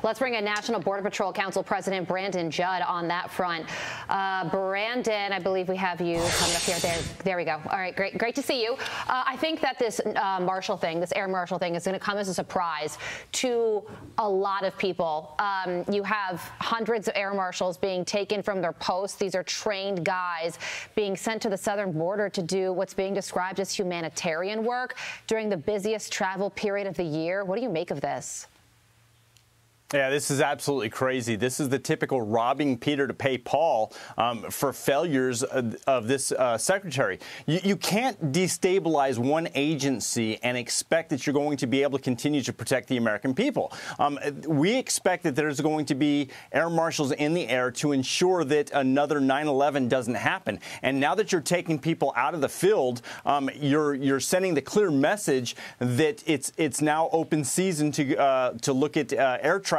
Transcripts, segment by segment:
Let's bring in National Border Patrol Council President Brandon Judd on that front. Brandon, I believe we have you coming up here. There we go. All right, great to see you. I think that this marshal thing, this air marshal thing, is going to come as a surprise to a lot of people. You have hundreds of air marshals being taken from their posts. These are trained guys being sent to the southern border to do what's being described as humanitarian work during the busiest travel period of the year. What do you make of this? Yeah, this is absolutely crazy. This is the typical robbing Peter to pay Paul for failures of this secretary. You can't destabilize one agency and expect that you're going to be able to continue to protect the American people. We expect that there's going to be air marshals in the air to ensure that another 9/11 doesn't happen. And now that you're taking people out of the field, you're sending the clear message that it's now open season to look at air traffic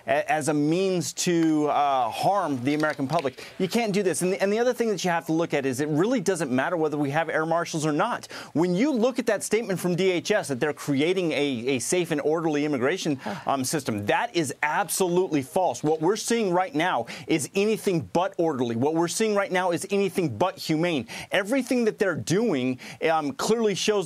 as a means to harm the American public. You can't do this. And the other thing that you have to look at is it really doesn't matter whether we have air marshals or not. When you look at that statement from DHS that they're creating a safe and orderly immigration system, that is absolutely false. What we're seeing right now is anything but orderly. What we're seeing right now is anything but humane. Everything that they're doing clearly sends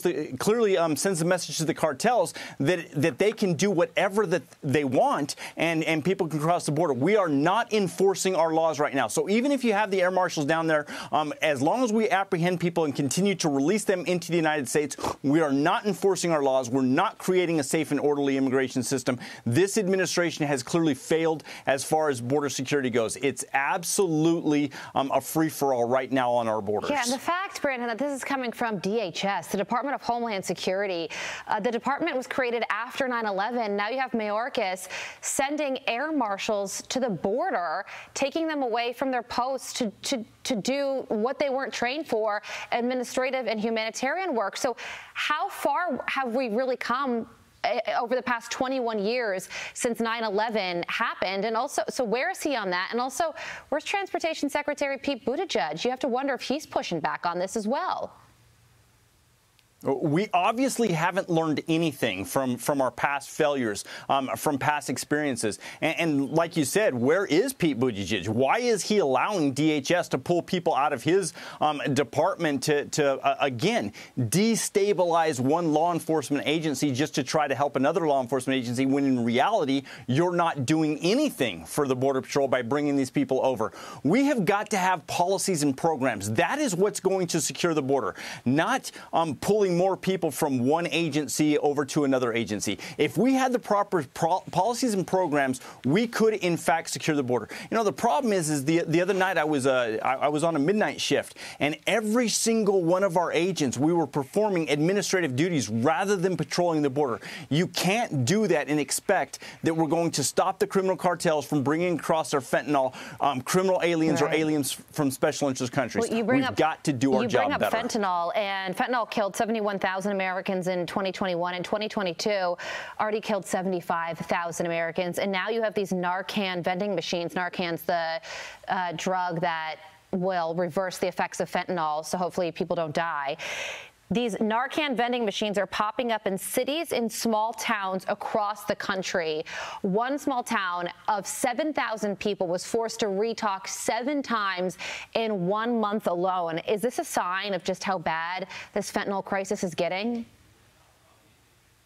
the message to the cartels that they can do whatever that they want. And people can cross the border. We are not enforcing our laws right now. So even if you have the air marshals down there, as long as we apprehend people and continue to release them into the United States, we are not enforcing our laws. We're not creating a safe and orderly immigration system. This administration has clearly failed as far as border security goes. It's absolutely a free-for-all right now on our borders. Yeah, and the fact, Brandon, that this is coming from DHS, the Department of Homeland Security. The department was created after 9/11. Now you have Mayorkas sending air marshals to the border, taking them away from their posts to do what they weren't trained for, administrative and humanitarian work. So how far have we really come over the past 21 years since 9/11 happened? And also, so where is he on that? And also, where's Transportation Secretary Pete Buttigieg? You have to wonder if he's pushing back on this as well. We obviously haven't learned anything from our past failures, from past experiences. And like you said, where is Pete Buttigieg? Why is he allowing DHS to pull people out of his department to again, destabilize one law enforcement agency just to try to help another law enforcement agency, when in reality, you're not doing anything for the Border Patrol by bringing these people over? We have got to have policies and programs. That is what's going to secure the border, not pulling more people from one agency over to another agency. If we had the proper policies and programs, we could in fact secure the border. You know, the problem is the other night I was on a midnight shift, and every single one of our agents, we were performing administrative duties rather than patrolling the border. You can't do that and expect that we're going to stop the criminal cartels from bringing across their fentanyl, criminal aliens or aliens from special interest countries. Well, we've got to do our job better. You bring up fentanyl, and fentanyl killed 71,000 Americans in 2021. In 2022, already killed 75,000 Americans. And now you have these NARCAN vending machines. NARCAN's the drug that will reverse the effects of fentanyl, so hopefully people don't die. These NARCAN vending machines are popping up in cities in small towns across the country. One small town of 7,000 people was forced to restock 7 times in 1 month alone. Is this a sign of just how bad this fentanyl crisis is getting?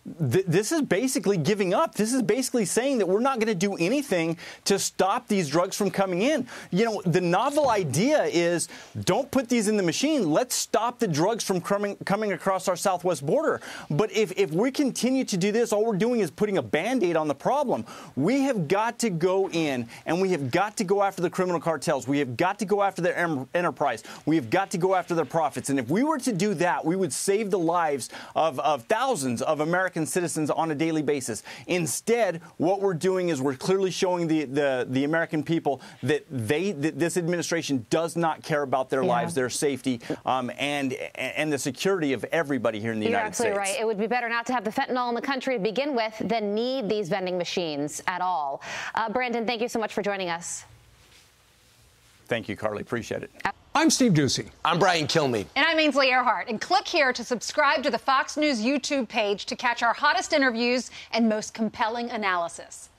This is basically giving up. This is basically saying that we're not going to do anything to stop these drugs from coming in. You know, the novel idea is don't put these in the machine. Let's stop the drugs from coming across our southwest border. But if we continue to do this, all we're doing is putting a Band-Aid on the problem. We have got to go in and we have got to go after the criminal cartels. We have got to go after their enterprise. We have got to go after their profits. And if we were to do that, we would save the lives of thousands of American citizens on a daily basis. Instead, what we're doing is we're clearly showing the American people that this administration does not care about their lives, their safety, and the security of everybody here in the United States. You're absolutely right. It would be better not to have the fentanyl in the country to begin with than need these vending machines at all. Brandon, thank you so much for joining us. Thank you, Carly. Appreciate it. I'm Steve Ducey. I'm Brian Kilmeade. And I'm Ainsley Earhart. And click here to subscribe to the Fox News YouTube page to catch our hottest interviews and most compelling analysis.